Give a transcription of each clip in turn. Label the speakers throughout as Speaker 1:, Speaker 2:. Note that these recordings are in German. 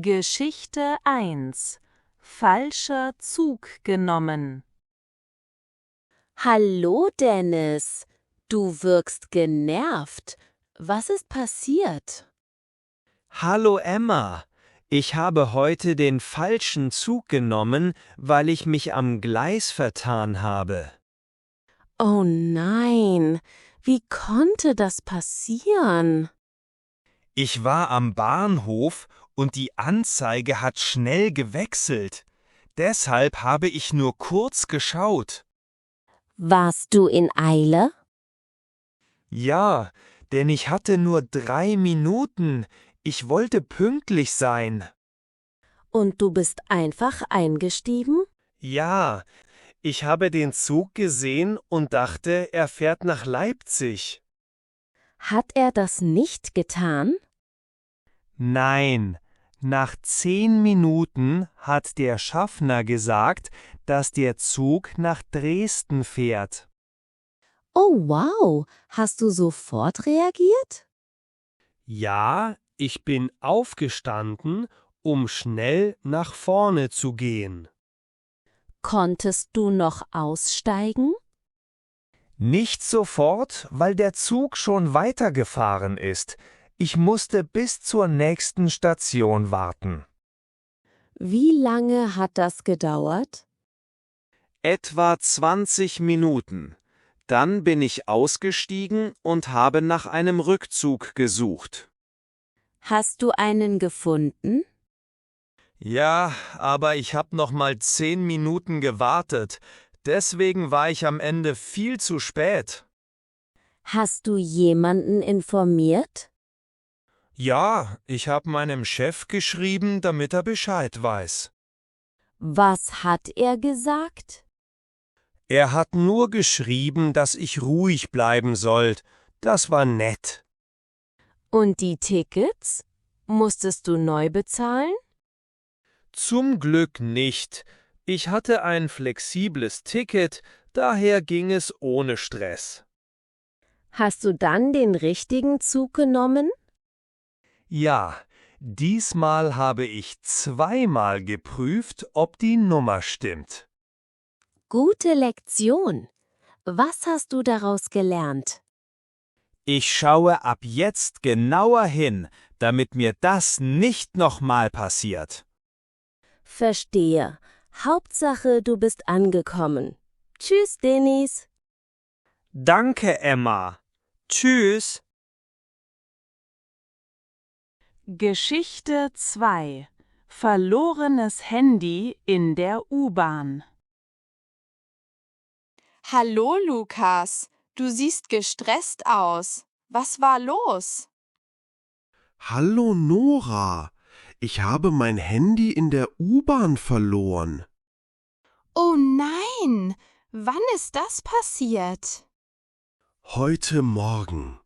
Speaker 1: Geschichte 1: Falscher Zug genommen.
Speaker 2: Hallo Dennis, du wirkst genervt. Was ist passiert?
Speaker 3: Hallo Emma, ich habe heute den falschen Zug genommen, weil ich mich am Gleis vertan habe.
Speaker 2: Oh nein, wie konnte das passieren?
Speaker 3: Ich war am Bahnhof und die Anzeige hat schnell gewechselt. Deshalb habe ich nur kurz geschaut.
Speaker 2: Warst du in Eile?
Speaker 3: Ja, denn ich hatte nur 3 Minuten. Ich wollte pünktlich sein.
Speaker 2: Und du bist einfach eingestiegen?
Speaker 3: Ja, ich habe den Zug gesehen und dachte, er fährt nach Leipzig.
Speaker 2: Hat er das nicht getan?
Speaker 3: Nein, nach 10 Minuten hat der Schaffner gesagt, dass der Zug nach Dresden fährt.
Speaker 2: Oh wow, hast du sofort reagiert?
Speaker 3: Ja, ich bin aufgestanden, um schnell nach vorne zu gehen.
Speaker 2: Konntest du noch aussteigen?
Speaker 3: Nicht sofort, weil der Zug schon weitergefahren ist. Ich musste bis zur nächsten Station warten.
Speaker 2: Wie lange hat das gedauert?
Speaker 3: Etwa 20 Minuten. Dann bin ich ausgestiegen und habe nach einem Rückzug gesucht.
Speaker 2: Hast du einen gefunden?
Speaker 3: Ja, aber ich habe noch mal 10 Minuten gewartet. Deswegen war ich am Ende viel zu spät.
Speaker 2: Hast du jemanden informiert?
Speaker 3: Ja, ich habe meinem Chef geschrieben, damit er Bescheid weiß.
Speaker 2: Was hat er gesagt?
Speaker 3: Er hat nur geschrieben, dass ich ruhig bleiben soll. Das war nett.
Speaker 2: Und die Tickets? Musstest du neu bezahlen?
Speaker 3: Zum Glück nicht. Ich hatte ein flexibles Ticket, daher ging es ohne Stress.
Speaker 2: Hast du dann den richtigen Zug genommen?
Speaker 3: Ja, diesmal habe ich zweimal geprüft, ob die Nummer stimmt.
Speaker 2: Gute Lektion. Was hast du daraus gelernt?
Speaker 3: Ich schaue ab jetzt genauer hin, damit mir das nicht nochmal passiert.
Speaker 2: Verstehe. Hauptsache, du bist angekommen. Tschüss, Dennis.
Speaker 3: Danke, Emma. Tschüss.
Speaker 1: Geschichte 2: Verlorenes Handy in der U-Bahn.
Speaker 4: Hallo Lukas, du siehst gestresst aus. Was war los?
Speaker 5: Hallo Nora, ich habe mein Handy in der U-Bahn verloren.
Speaker 4: Oh nein, wann ist das passiert?
Speaker 5: Heute Morgen.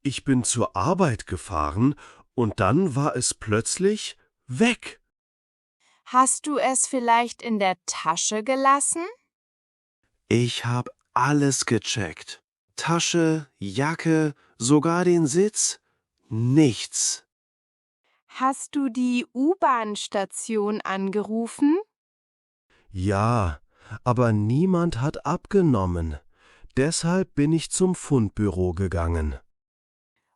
Speaker 5: Ich bin zur Arbeit gefahren und dann war es plötzlich weg.
Speaker 4: Hast du es vielleicht in der Tasche gelassen?
Speaker 5: Ich habe alles gecheckt. Tasche, Jacke, sogar den Sitz. Nichts.
Speaker 4: Hast du die U-Bahn-Station angerufen?
Speaker 5: Ja, aber niemand hat abgenommen. Deshalb bin ich zum Fundbüro gegangen.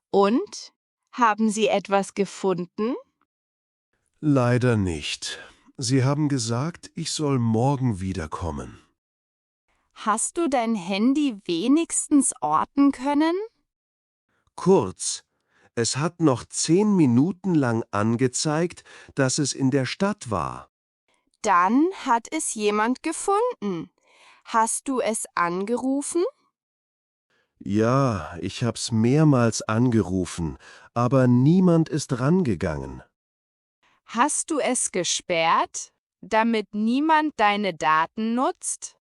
Speaker 4: Und? Haben sie etwas gefunden?
Speaker 5: Leider nicht. Sie haben gesagt, ich soll morgen wiederkommen.
Speaker 4: Hast du dein Handy wenigstens orten können?
Speaker 5: Kurz, es hat noch 10 Minuten lang angezeigt, dass es in der Stadt war.
Speaker 4: Dann hat es jemand gefunden. Hast du es angerufen?
Speaker 5: Ja, ich hab's mehrmals angerufen, aber niemand ist rangegangen.
Speaker 4: Hast du es gesperrt, damit niemand deine Daten nutzt?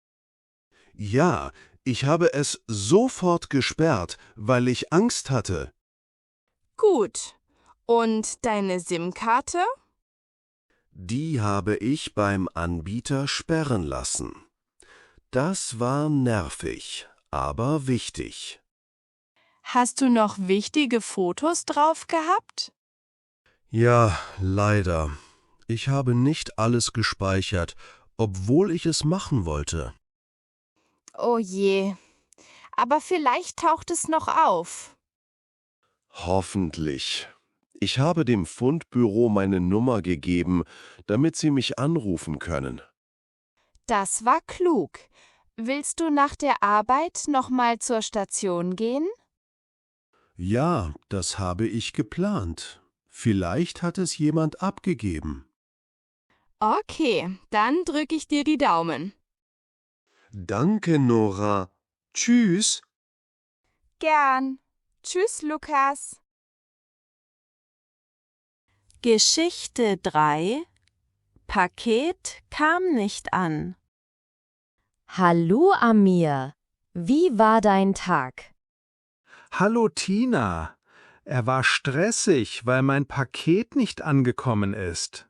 Speaker 5: Ja, ich habe es sofort gesperrt, weil ich Angst hatte.
Speaker 4: Gut. Und deine SIM-Karte?
Speaker 5: Die habe ich beim Anbieter sperren lassen. Das war nervig, aber wichtig.
Speaker 4: Hast du noch wichtige Fotos drauf gehabt?
Speaker 5: Ja, leider. Ich habe nicht alles gespeichert, obwohl ich es machen wollte.
Speaker 4: Oh je. Aber vielleicht taucht es noch auf.
Speaker 5: Hoffentlich. Ich habe dem Fundbüro meine Nummer gegeben, damit sie mich anrufen können.
Speaker 4: Das war klug. Willst du nach der Arbeit nochmal zur Station gehen?
Speaker 5: Ja, das habe ich geplant. Vielleicht hat es jemand abgegeben.
Speaker 4: Okay, dann drücke ich dir die Daumen.
Speaker 5: Danke, Nora. Tschüss.
Speaker 4: Gern. Tschüss, Lukas.
Speaker 1: Geschichte 3 Paket kam nicht an.
Speaker 2: Hallo Amir, wie war dein Tag?
Speaker 3: Hallo Tina. Er war stressig, weil mein Paket nicht angekommen ist.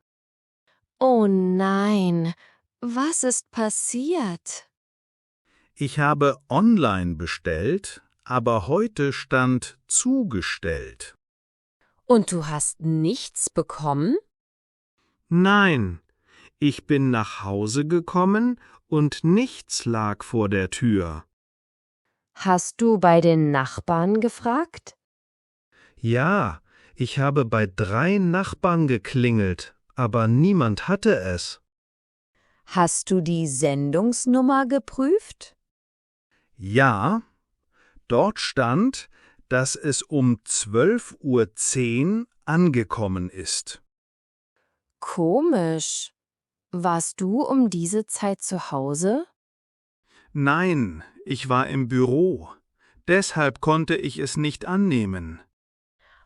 Speaker 2: Oh nein, was ist passiert?
Speaker 3: Ich habe online bestellt, aber heute stand zugestellt.
Speaker 2: Und du hast nichts bekommen?
Speaker 3: Nein, ich bin nach Hause gekommen und nichts lag vor der Tür.
Speaker 2: Hast du bei den Nachbarn gefragt?
Speaker 3: Ja, ich habe bei 3 Nachbarn geklingelt, aber niemand hatte es.
Speaker 2: Hast du die Sendungsnummer geprüft?
Speaker 3: Ja, dort stand, dass es um 12:10 Uhr angekommen ist.
Speaker 2: Komisch. Warst du um diese Zeit zu Hause?
Speaker 3: Nein, ich war im Büro. Deshalb konnte ich es nicht annehmen.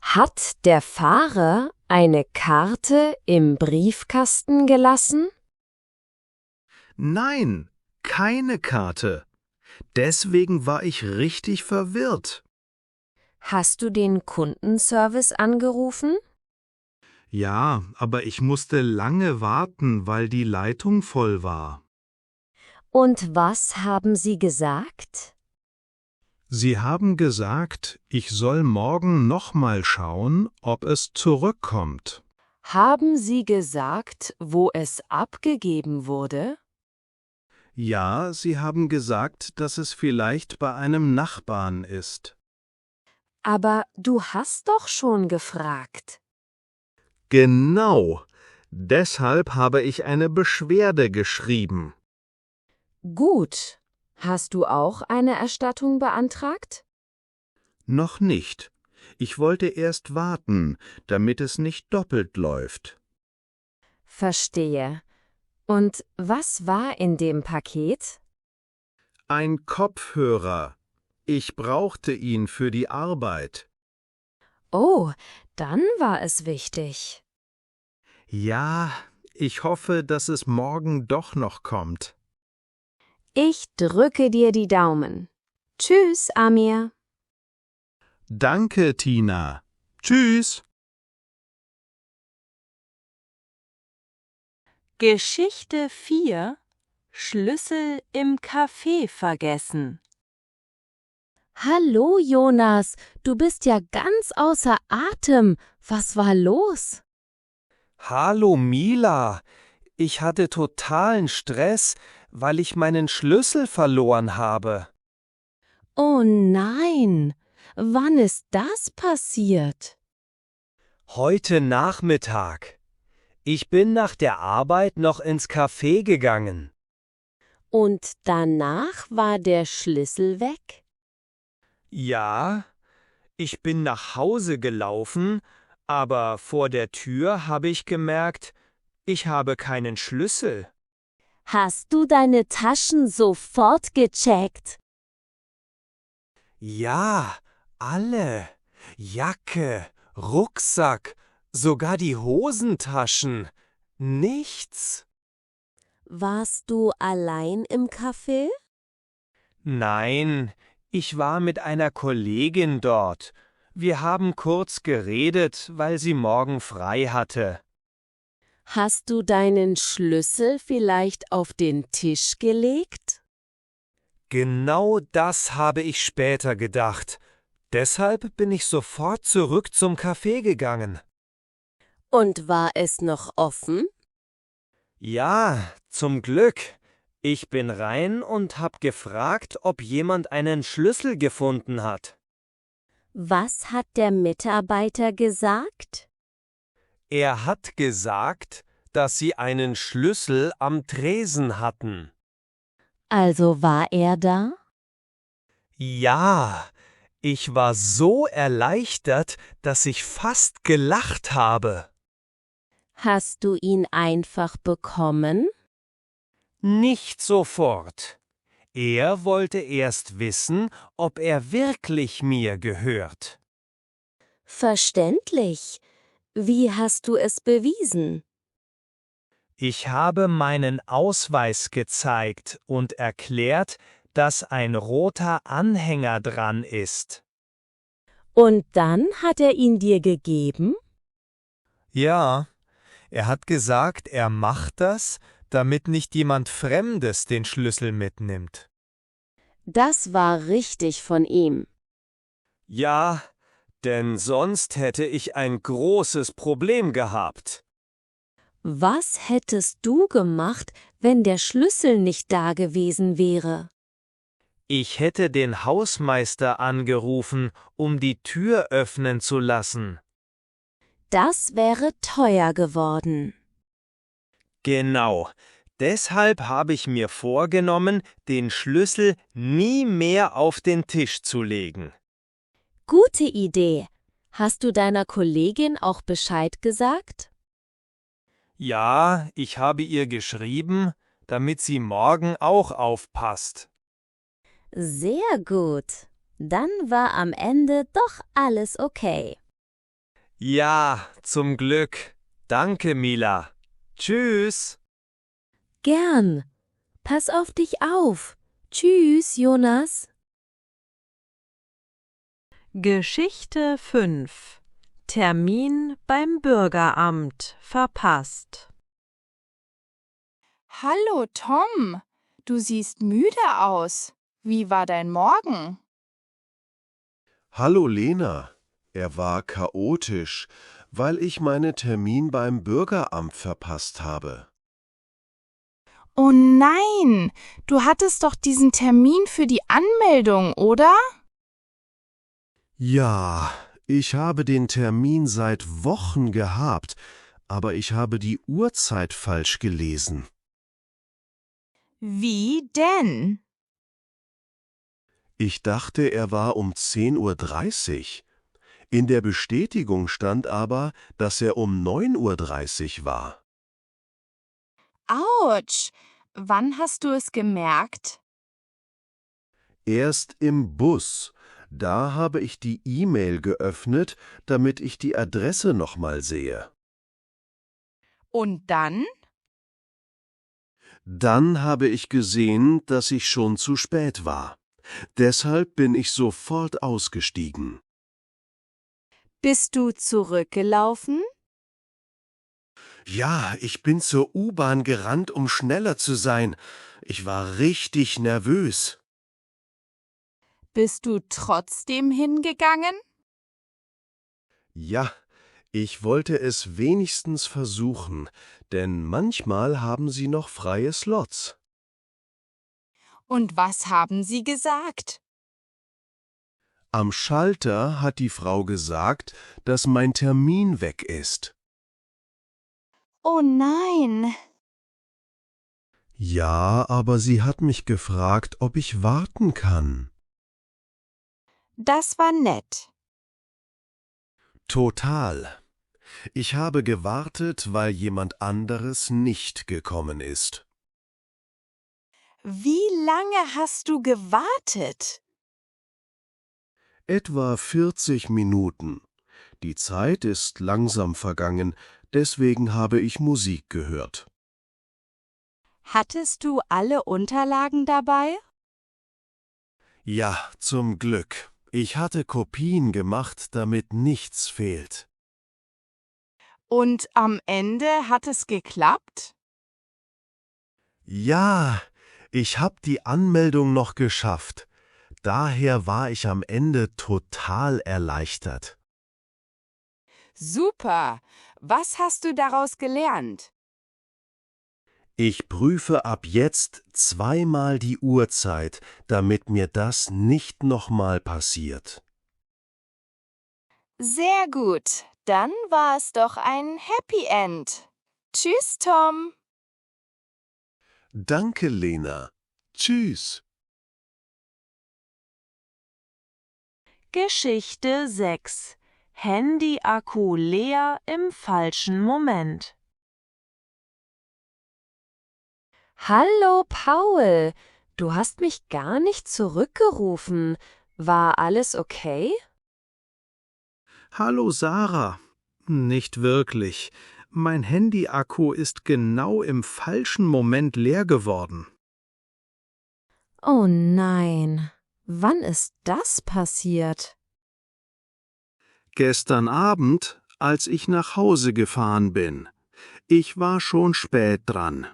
Speaker 2: Hat der Fahrer eine Karte im Briefkasten gelassen?
Speaker 3: Nein, keine Karte. Deswegen war ich richtig verwirrt.
Speaker 2: Hast du den Kundenservice angerufen?
Speaker 3: Ja, aber ich musste lange warten, weil die Leitung voll war.
Speaker 2: Und was haben sie gesagt?
Speaker 3: Sie haben gesagt, ich soll morgen nochmal schauen, ob es zurückkommt.
Speaker 2: Haben sie gesagt, wo es abgegeben wurde?
Speaker 3: Ja, Sie haben gesagt, dass es vielleicht bei einem Nachbarn ist.
Speaker 2: Aber du hast doch schon gefragt.
Speaker 3: Genau. Deshalb habe ich eine Beschwerde geschrieben.
Speaker 2: Gut. Hast du auch eine Erstattung beantragt?
Speaker 3: Noch nicht. Ich wollte erst warten, damit es nicht doppelt läuft.
Speaker 2: Verstehe. Und was war in dem Paket?
Speaker 3: Ein Kopfhörer. Ich brauchte ihn für die Arbeit.
Speaker 2: Oh, dann war es wichtig.
Speaker 3: Ja, ich hoffe, dass es morgen doch noch kommt.
Speaker 2: Ich drücke dir die Daumen. Tschüss, Amir.
Speaker 3: Danke, Tina. Tschüss.
Speaker 1: Geschichte 4 Schlüssel im Café vergessen.
Speaker 2: Hallo, Jonas. Du bist ja ganz außer Atem. Was war los?
Speaker 6: Hallo Mila, ich hatte totalen Stress, weil ich meinen Schlüssel verloren habe.
Speaker 2: Oh nein. Wann ist das passiert?
Speaker 6: Heute Nachmittag. Ich bin nach der Arbeit noch ins Café gegangen.
Speaker 2: Und danach war der Schlüssel weg?
Speaker 6: Ja, ich bin nach Hause gelaufen, aber vor der Tür habe ich gemerkt, ich habe keinen Schlüssel.
Speaker 2: Hast du deine Taschen sofort gecheckt?
Speaker 6: Ja, alle. Jacke, Rucksack, sogar die Hosentaschen. Nichts.
Speaker 2: Warst du allein im Café?
Speaker 6: Nein, ich war mit einer Kollegin dort. Wir haben kurz geredet, weil sie morgen frei hatte.
Speaker 2: Hast du deinen Schlüssel vielleicht auf den Tisch gelegt?
Speaker 6: Genau das habe ich später gedacht. Deshalb bin ich sofort zurück zum Café gegangen.
Speaker 2: Und war es noch offen?
Speaker 6: Ja, zum Glück. Ich bin rein und hab gefragt, ob jemand einen Schlüssel gefunden hat.
Speaker 2: Was hat der Mitarbeiter gesagt?
Speaker 3: Er hat gesagt, dass Sie einen Schlüssel am Tresen hatten.
Speaker 2: Also war er da?
Speaker 3: Ja, ich war so erleichtert, dass ich fast gelacht habe.
Speaker 2: Hast du ihn einfach bekommen?
Speaker 3: Nicht sofort. Er wollte erst wissen, ob er wirklich mir gehört.
Speaker 2: Verständlich. Wie hast du es bewiesen?
Speaker 3: Ich habe meinen Ausweis gezeigt und erklärt, dass ein roter Anhänger dran ist.
Speaker 2: Und dann hat er ihn dir gegeben?
Speaker 3: Ja, er hat gesagt, er macht das, damit nicht jemand Fremdes den Schlüssel mitnimmt.
Speaker 2: Das war richtig von ihm.
Speaker 3: Ja, denn sonst hätte ich ein großes Problem gehabt.
Speaker 2: Was hättest du gemacht, wenn der Schlüssel nicht da gewesen wäre?
Speaker 3: Ich hätte den Hausmeister angerufen, um die Tür öffnen zu lassen.
Speaker 2: Das wäre teuer geworden.
Speaker 3: Genau. Deshalb habe ich mir vorgenommen, den Schlüssel nie mehr auf den Tisch zu legen.
Speaker 2: Gute Idee. Hast du deiner Kollegin auch Bescheid gesagt?
Speaker 3: Ja, ich habe ihr geschrieben, damit sie morgen auch aufpasst.
Speaker 2: Sehr gut. Dann war am Ende doch alles okay.
Speaker 3: Ja, zum Glück. Danke, Mila. Tschüss.
Speaker 2: Gern. Pass auf dich auf. Tschüss, Jonas.
Speaker 1: Geschichte 5. Termin beim Bürgeramt verpasst.
Speaker 4: Hallo Tom, du siehst müde aus. Wie war dein Morgen?
Speaker 5: Hallo Lena, er war chaotisch, weil ich meinen Termin beim Bürgeramt verpasst habe.
Speaker 4: Oh nein, du hattest doch diesen Termin für die Anmeldung, oder?
Speaker 5: Ja, ich habe den Termin seit Wochen gehabt, aber ich habe die Uhrzeit falsch gelesen.
Speaker 4: Wie denn?
Speaker 5: Ich dachte, er war um 10:30 Uhr. In der Bestätigung stand aber, dass er um 9:30 Uhr war.
Speaker 4: Autsch, wann hast du es gemerkt?
Speaker 5: Erst im Bus. Da habe ich die E-Mail geöffnet, damit ich die Adresse nochmal sehe.
Speaker 4: Und dann?
Speaker 5: Dann habe ich gesehen, dass ich schon zu spät war. Deshalb bin ich sofort ausgestiegen.
Speaker 4: Bist du zurückgelaufen?
Speaker 5: Ja, ich bin zur U-Bahn gerannt, um schneller zu sein. Ich war richtig nervös.
Speaker 4: Bist du trotzdem hingegangen?
Speaker 5: Ja, ich wollte es wenigstens versuchen, denn manchmal haben sie noch freie Slots.
Speaker 4: Und was haben sie gesagt?
Speaker 5: Am Schalter hat die Frau gesagt, dass mein Termin weg ist.
Speaker 4: Oh nein.
Speaker 5: Ja, aber sie hat mich gefragt, ob ich warten kann.
Speaker 4: Das war nett.
Speaker 5: Total. Ich habe gewartet, weil jemand anderes nicht gekommen ist.
Speaker 4: Wie lange hast du gewartet?
Speaker 5: Etwa 40 Minuten. Die Zeit ist langsam vergangen, deswegen habe ich Musik gehört.
Speaker 4: Hattest du alle Unterlagen dabei?
Speaker 5: Ja, zum Glück. Ich hatte Kopien gemacht, damit nichts fehlt.
Speaker 4: Und am Ende hat es geklappt?
Speaker 5: Ja, ich habe die Anmeldung noch geschafft. Daher war ich am Ende total erleichtert.
Speaker 4: Super! Was hast du daraus gelernt?
Speaker 5: Ich prüfe ab jetzt zweimal die Uhrzeit, damit mir das nicht nochmal passiert.
Speaker 4: Sehr gut. Dann war es doch ein Happy End. Tschüss, Tom.
Speaker 5: Danke, Lena. Tschüss.
Speaker 1: Geschichte 6. Handy-Akku leer im falschen Moment.
Speaker 2: Hallo, Paul. Du hast mich gar nicht zurückgerufen. War alles okay?
Speaker 6: Hallo Sarah. Nicht wirklich. Mein Handy-Akku ist genau im falschen Moment leer geworden.
Speaker 2: Oh nein. Wann ist das passiert?
Speaker 6: Gestern Abend, als ich nach Hause gefahren bin. Ich war schon spät dran.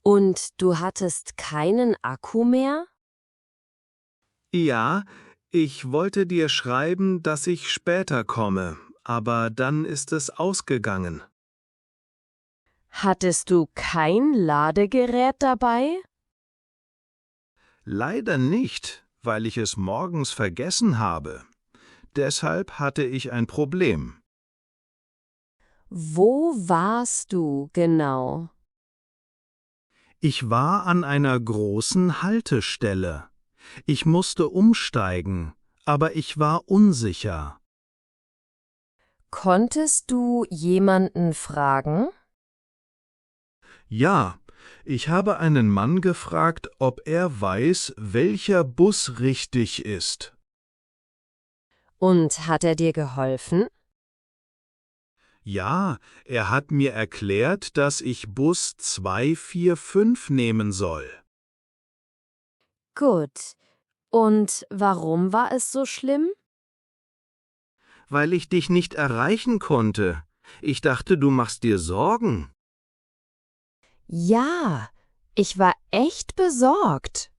Speaker 2: Und du hattest keinen Akku mehr?
Speaker 6: Ja, ich wollte dir schreiben, dass ich später komme, aber dann ist es ausgegangen.
Speaker 2: Hattest du kein Ladegerät dabei?
Speaker 6: Leider nicht, weil ich es morgens vergessen habe. Deshalb hatte ich ein Problem.
Speaker 2: Wo warst du genau?
Speaker 6: Ich war an einer großen Haltestelle. Ich musste umsteigen, aber ich war unsicher.
Speaker 2: Konntest du jemanden fragen?
Speaker 6: Ja, ich habe einen Mann gefragt, ob er weiß, welcher Bus richtig ist.
Speaker 2: Und hat er dir geholfen?
Speaker 6: Ja, er hat mir erklärt, dass ich Bus 245 nehmen soll.
Speaker 2: Gut. Und warum war es so schlimm?
Speaker 6: Weil ich dich nicht erreichen konnte. Ich dachte, du machst dir Sorgen.
Speaker 2: Ja, ich war echt besorgt.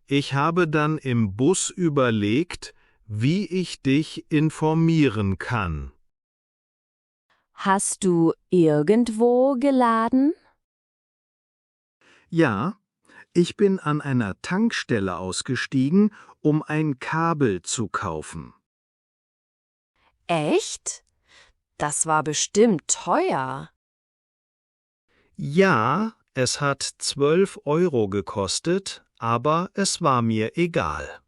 Speaker 6: Ich habe dann im Bus überlegt, wie ich dich informieren kann.
Speaker 2: Hast du irgendwo geladen?
Speaker 6: Ja, ich bin an einer Tankstelle ausgestiegen, um ein Kabel zu kaufen.
Speaker 2: Echt? Das war bestimmt teuer.
Speaker 6: Ja, es hat 12 € gekostet, aber es war mir egal.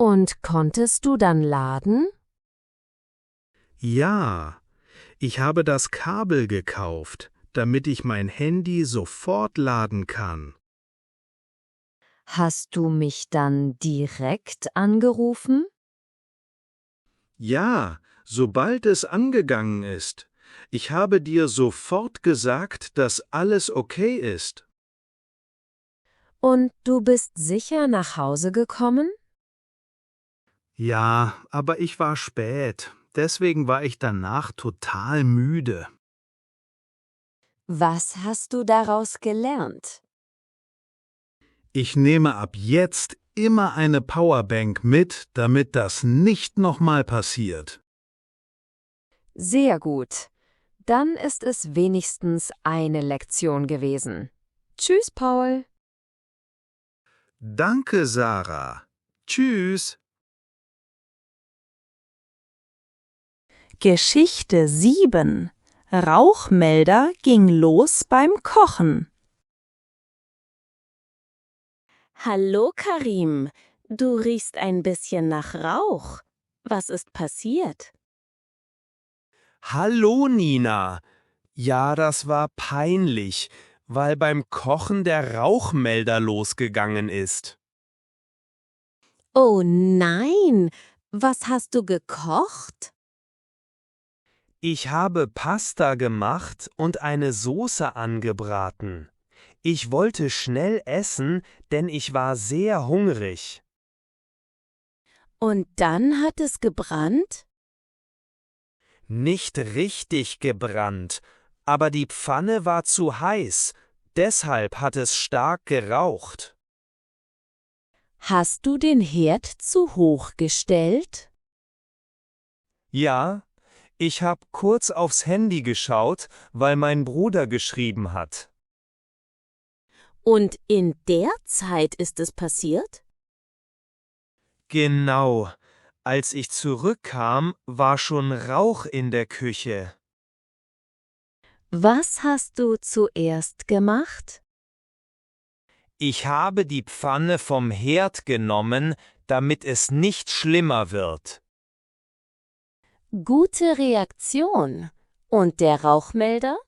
Speaker 2: Und konntest du dann laden?
Speaker 6: Ja, ich habe das Kabel gekauft, damit ich mein Handy sofort laden kann.
Speaker 2: Hast du mich dann direkt angerufen?
Speaker 6: Ja, sobald es angegangen ist. Ich habe dir sofort gesagt, dass alles okay ist.
Speaker 2: Und du bist sicher nach Hause gekommen?
Speaker 6: Ja, aber ich war spät. Deswegen war ich danach total müde.
Speaker 2: Was hast du daraus gelernt?
Speaker 6: Ich nehme ab jetzt immer eine Powerbank mit, damit das nicht nochmal passiert.
Speaker 2: Sehr gut. Dann ist es wenigstens eine Lektion gewesen. Tschüss, Paul.
Speaker 6: Danke, Sarah. Tschüss.
Speaker 1: Geschichte 7. Rauchmelder ging los beim Kochen.
Speaker 7: Hallo Karim, du riechst ein bisschen nach Rauch. Was ist passiert?
Speaker 3: Hallo Nina. Ja, das war peinlich, weil beim Kochen der Rauchmelder losgegangen ist.
Speaker 7: Oh nein, was hast du gekocht?
Speaker 3: Ich habe Pasta gemacht und eine Soße angebraten. Ich wollte schnell essen, denn ich war sehr hungrig.
Speaker 7: Und dann hat es gebrannt?
Speaker 3: Nicht richtig gebrannt, aber die Pfanne war zu heiß, deshalb hat es stark geraucht.
Speaker 7: Hast du den Herd zu hoch gestellt?
Speaker 6: Ja, ich habe kurz aufs Handy geschaut, weil mein Bruder geschrieben hat.
Speaker 2: Und in der Zeit ist es passiert?
Speaker 6: Genau. Als ich zurückkam, war schon Rauch in der Küche.
Speaker 2: Was hast du zuerst gemacht?
Speaker 6: Ich habe die Pfanne vom Herd genommen, damit es nicht schlimmer wird.
Speaker 2: Gute Reaktion. Und der Rauchmelder?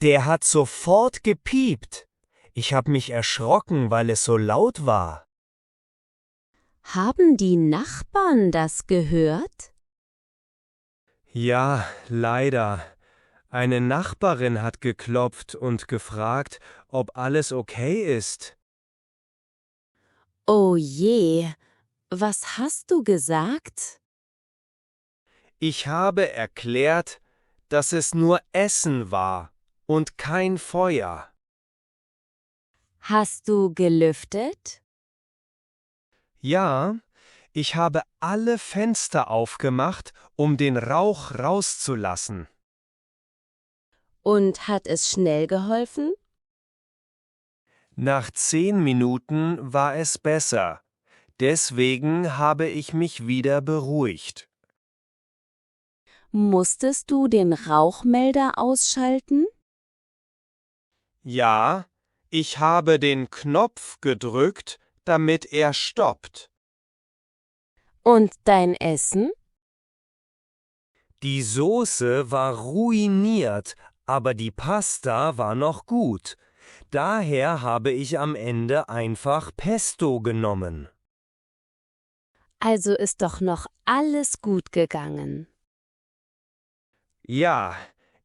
Speaker 6: Der hat sofort gepiept. Ich habe mich erschrocken, weil es so laut war.
Speaker 2: Haben die Nachbarn das gehört?
Speaker 6: Ja, leider. Eine Nachbarin hat geklopft und gefragt, ob alles okay ist.
Speaker 2: Oh je, was hast du gesagt?
Speaker 6: Ich habe erklärt, dass es nur Essen war und kein Feuer.
Speaker 2: Hast du gelüftet?
Speaker 6: Ja, ich habe alle Fenster aufgemacht, um den Rauch rauszulassen.
Speaker 2: Und hat es schnell geholfen?
Speaker 6: Nach 10 Minuten war es besser. Deswegen habe ich mich wieder beruhigt.
Speaker 2: Musstest du den Rauchmelder ausschalten?
Speaker 6: Ja, ich habe den Knopf gedrückt, damit er stoppt.
Speaker 2: Und dein Essen?
Speaker 6: Die Soße war ruiniert, aber die Pasta war noch gut. Daher habe ich am Ende einfach Pesto genommen.
Speaker 2: Also ist doch noch alles gut gegangen.
Speaker 6: Ja,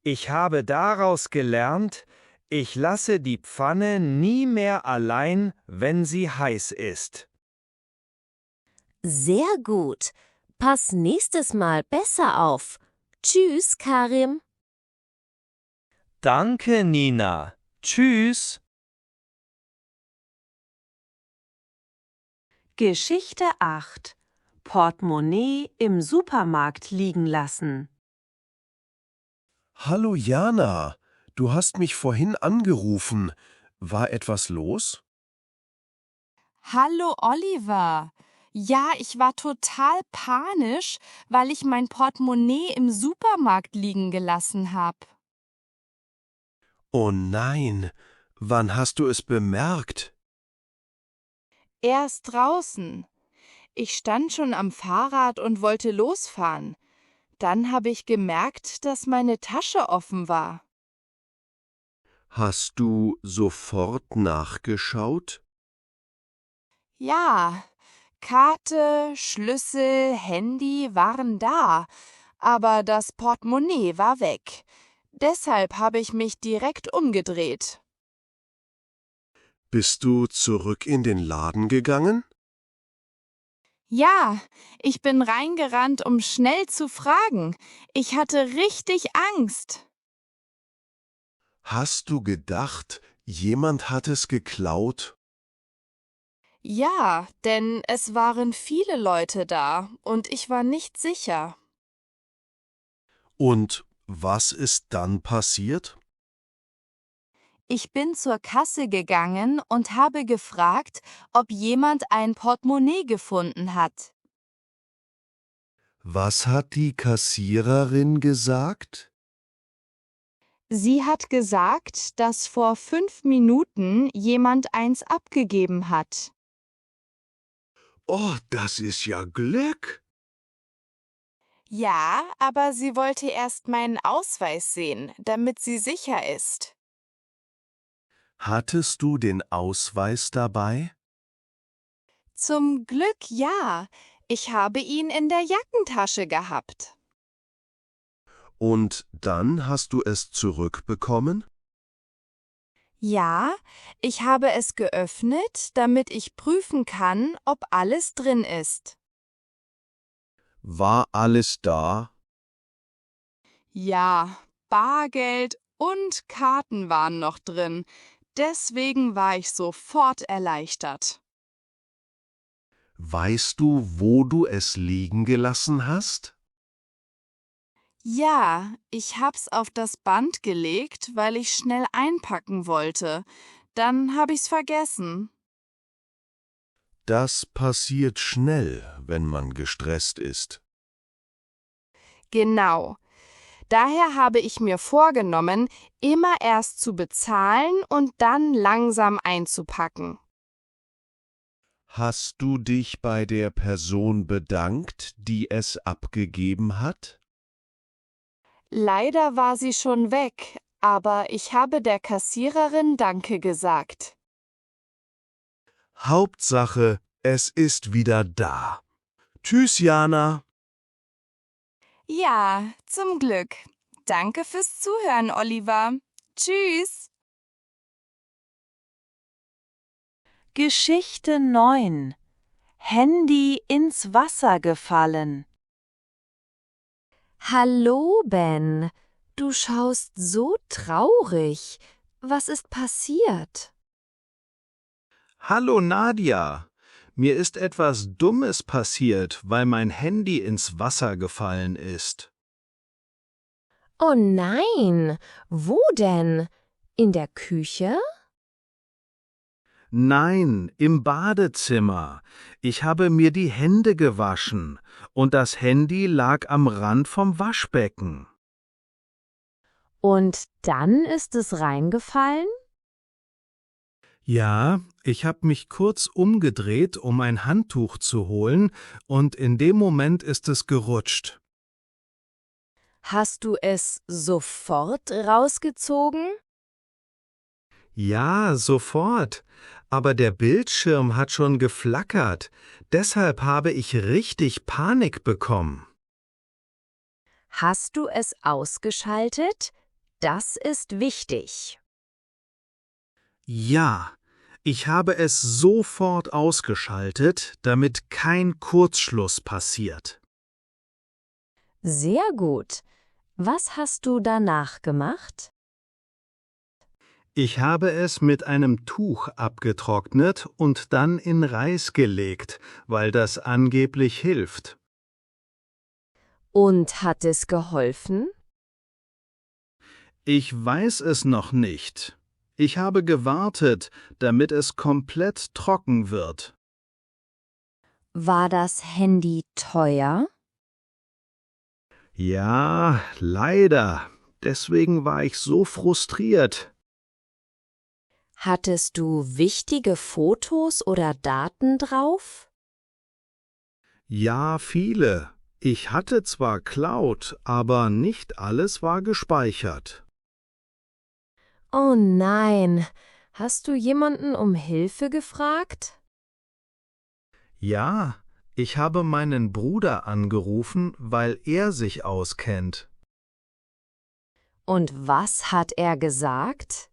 Speaker 6: ich habe daraus gelernt, ich lasse die Pfanne nie mehr allein, wenn sie heiß ist.
Speaker 2: Sehr gut. Pass nächstes Mal besser auf. Tschüss, Karim.
Speaker 6: Danke, Nina. Tschüss.
Speaker 1: Geschichte 8. Portemonnaie im Supermarkt liegen lassen.
Speaker 5: Hallo Jana, du hast mich vorhin angerufen. War etwas los?
Speaker 4: Hallo Oliver. Ja, ich war total panisch, weil ich mein Portemonnaie im Supermarkt liegen gelassen habe.
Speaker 5: Oh nein, wann hast du es bemerkt?
Speaker 4: Erst draußen. Ich stand schon am Fahrrad und wollte losfahren. Dann habe ich gemerkt, dass meine Tasche offen war.
Speaker 5: Hast du sofort nachgeschaut?
Speaker 4: Ja, Karte, Schlüssel, Handy waren da, aber das Portemonnaie war weg. Deshalb habe ich mich direkt umgedreht.
Speaker 5: Bist du zurück in den Laden gegangen?
Speaker 4: Ja, ich bin reingerannt, um schnell zu fragen. Ich hatte richtig Angst.
Speaker 5: Hast du gedacht, jemand hat es geklaut?
Speaker 4: Ja, denn es waren viele Leute da und ich war nicht sicher.
Speaker 5: Und was ist dann passiert?
Speaker 4: Ich bin zur Kasse gegangen und habe gefragt, ob jemand ein Portemonnaie gefunden hat.
Speaker 5: Was hat die Kassiererin gesagt?
Speaker 4: Sie hat gesagt, dass vor 5 Minuten jemand eins abgegeben hat.
Speaker 5: Oh, das ist ja Glück.
Speaker 4: Ja, aber sie wollte erst meinen Ausweis sehen, damit sie sicher ist.
Speaker 5: Hattest du den Ausweis dabei?
Speaker 4: Zum Glück ja. Ich habe ihn in der Jackentasche gehabt.
Speaker 5: Und dann hast du es zurückbekommen?
Speaker 4: Ja, ich habe es geöffnet, damit ich prüfen kann, ob alles drin ist.
Speaker 5: War alles da?
Speaker 4: Ja, Bargeld und Karten waren noch drin. Deswegen war ich sofort erleichtert.
Speaker 5: Weißt du, wo du es liegen gelassen hast?
Speaker 4: Ja, ich hab's auf das Band gelegt, weil ich schnell einpacken wollte. Dann hab ich's vergessen.
Speaker 5: Das passiert schnell, wenn man gestresst ist.
Speaker 4: Genau. Daher habe ich mir vorgenommen, immer erst zu bezahlen und dann langsam einzupacken.
Speaker 5: Hast du dich bei der Person bedankt, die es abgegeben hat?
Speaker 4: Leider war sie schon weg, aber ich habe der Kassiererin Danke gesagt.
Speaker 5: Hauptsache, es ist wieder da. Tschüss, Jana.
Speaker 4: Ja, zum Glück. Danke fürs Zuhören, Oliver. Tschüss.
Speaker 1: Geschichte 9. Handy ins Wasser gefallen.
Speaker 2: Hallo, Ben. Du schaust so traurig. Was ist passiert?
Speaker 6: Hallo Nadia, mir ist etwas Dummes passiert, weil mein Handy ins Wasser gefallen ist.
Speaker 2: Oh nein, wo denn? In der Küche?
Speaker 6: Nein, im Badezimmer. Ich habe mir die Hände gewaschen und das Handy lag am Rand vom Waschbecken.
Speaker 2: Und dann ist es reingefallen?
Speaker 6: Ja, ich habe mich kurz umgedreht, um ein Handtuch zu holen, und in dem Moment ist es gerutscht.
Speaker 2: Hast du es sofort rausgezogen?
Speaker 6: Ja, sofort. Aber der Bildschirm hat schon geflackert. Deshalb habe ich richtig Panik bekommen.
Speaker 2: Hast du es ausgeschaltet? Das ist wichtig.
Speaker 6: Ja, ich habe es sofort ausgeschaltet, damit kein Kurzschluss passiert.
Speaker 2: Sehr gut. Was hast du danach gemacht?
Speaker 6: Ich habe es mit einem Tuch abgetrocknet und dann in Reis gelegt, weil das angeblich hilft.
Speaker 2: Und hat es geholfen?
Speaker 6: Ich weiß es noch nicht. Ich habe gewartet, damit es komplett trocken wird.
Speaker 2: War das Handy teuer?
Speaker 6: Ja, leider. Deswegen war ich so frustriert.
Speaker 2: Hattest du wichtige Fotos oder Daten drauf?
Speaker 6: Ja, viele. Ich hatte zwar Cloud, aber nicht alles war gespeichert.
Speaker 2: Oh nein, hast du jemanden um Hilfe gefragt?
Speaker 6: Ja, ich habe meinen Bruder angerufen, weil er sich auskennt.
Speaker 2: Und was hat er gesagt?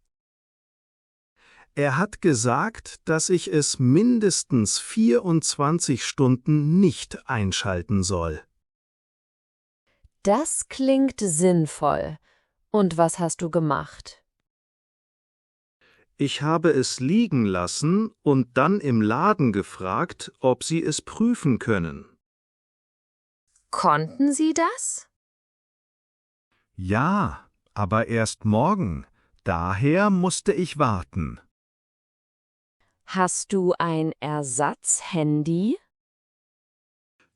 Speaker 6: Er hat gesagt, dass ich es mindestens 24 Stunden nicht einschalten soll.
Speaker 2: Das klingt sinnvoll. Und was hast du gemacht?
Speaker 6: Ich habe es liegen lassen und dann im Laden gefragt, ob sie es prüfen können.
Speaker 2: Konnten sie das?
Speaker 6: Ja, aber erst morgen. Daher musste ich warten.
Speaker 2: Hast du ein Ersatzhandy?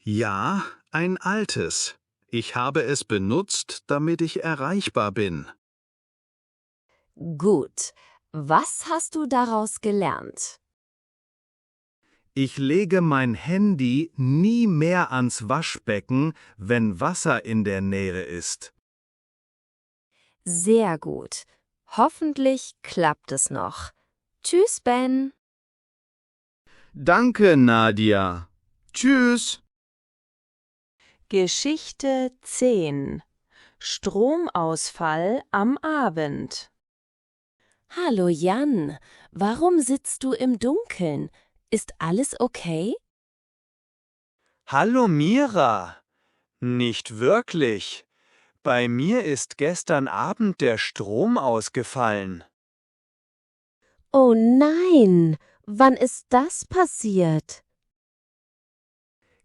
Speaker 6: Ja, ein altes. Ich habe es benutzt, damit ich erreichbar bin.
Speaker 2: Gut. Was hast du daraus gelernt?
Speaker 6: Ich lege mein Handy nie mehr ans Waschbecken, wenn Wasser in der Nähe ist.
Speaker 2: Sehr gut. Hoffentlich klappt es noch. Tschüss, Ben.
Speaker 6: Danke, Nadia. Tschüss.
Speaker 1: Geschichte 10. Stromausfall am Abend.
Speaker 2: Hallo Jan, warum sitzt du im Dunkeln? Ist alles okay?
Speaker 3: Hallo Mira. Nicht wirklich. Bei mir ist gestern Abend der Strom ausgefallen.
Speaker 2: Oh nein, wann ist das passiert?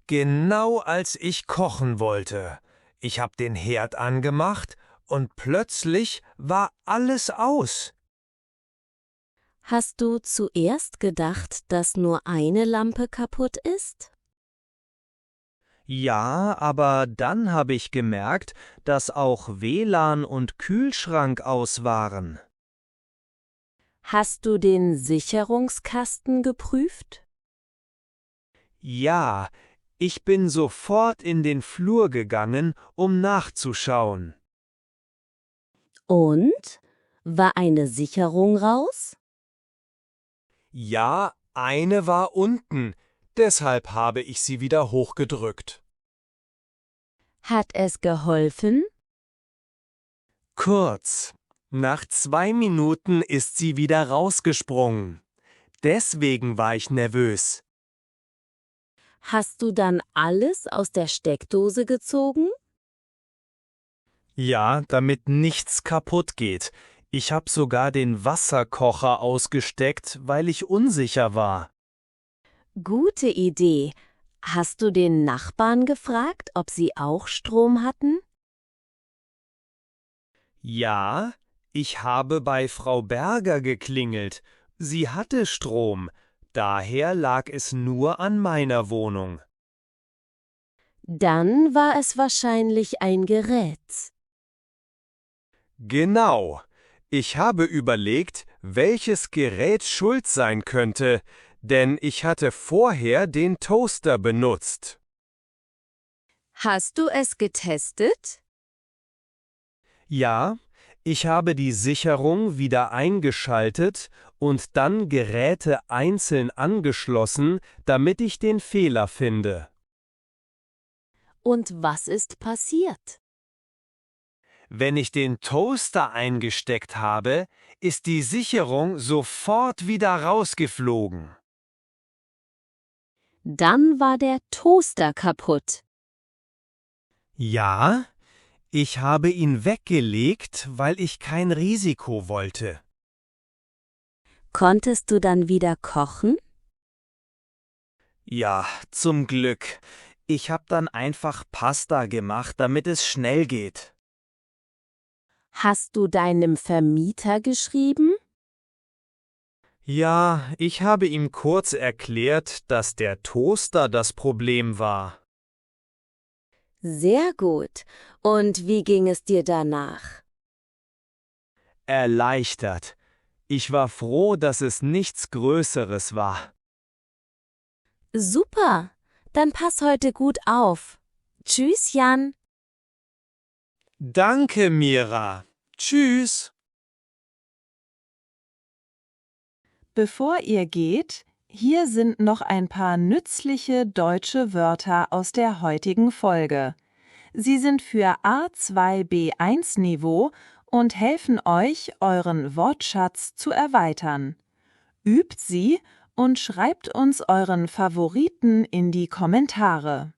Speaker 3: Genau als ich kochen wollte. Ich habe den Herd angemacht und plötzlich war alles aus.
Speaker 2: Hast du zuerst gedacht, dass nur eine Lampe kaputt ist?
Speaker 3: Ja, aber dann habe ich gemerkt, dass auch WLAN und Kühlschrank aus waren.
Speaker 2: Hast du den Sicherungskasten geprüft?
Speaker 3: Ja, ich bin sofort in den Flur gegangen, um nachzuschauen.
Speaker 2: Und? War eine Sicherung raus?
Speaker 3: Ja, eine war unten, deshalb habe ich sie wieder hochgedrückt.
Speaker 2: Hat es geholfen?
Speaker 3: Kurz. Nach 2 Minuten ist sie wieder rausgesprungen. Deswegen war ich nervös.
Speaker 2: Hast du dann alles aus der Steckdose gezogen?
Speaker 3: Ja, damit nichts kaputt geht. Ich habe sogar den Wasserkocher ausgesteckt, weil ich unsicher war.
Speaker 2: Gute Idee. Hast du den Nachbarn gefragt, ob sie auch Strom hatten?
Speaker 3: Ja, ich habe bei Frau Berger geklingelt. Sie hatte Strom. Daher lag es nur an meiner Wohnung.
Speaker 2: Dann war es wahrscheinlich ein Gerät.
Speaker 3: Genau. Ich habe überlegt, welches Gerät schuld sein könnte, denn ich hatte vorher den Toaster benutzt.
Speaker 2: Hast du es getestet?
Speaker 3: Ja, ich habe die Sicherung wieder eingeschaltet und dann Geräte einzeln angeschlossen, damit ich den Fehler finde.
Speaker 2: Und was ist passiert?
Speaker 3: Wenn ich den Toaster eingesteckt habe, ist die Sicherung sofort wieder rausgeflogen.
Speaker 2: Dann war der Toaster kaputt.
Speaker 3: Ja, ich habe ihn weggelegt, weil ich kein Risiko wollte.
Speaker 2: Konntest du dann wieder kochen?
Speaker 3: Ja, zum Glück. Ich habe dann einfach Pasta gemacht, damit es schnell geht.
Speaker 2: Hast du deinem Vermieter geschrieben?
Speaker 3: Ja, ich habe ihm kurz erklärt, dass der Toaster das Problem war.
Speaker 2: Sehr gut. Und wie ging es dir danach?
Speaker 3: Erleichtert. Ich war froh, dass es nichts Größeres war.
Speaker 2: Super. Dann pass heute gut auf. Tschüss, Jan.
Speaker 3: Danke, Mira. Tschüss.
Speaker 1: Bevor ihr geht, hier sind noch ein paar nützliche deutsche Wörter aus der heutigen Folge. Sie sind für A2-B1-Niveau und helfen euch, euren Wortschatz zu erweitern. Übt sie und schreibt uns euren Favoriten in die Kommentare.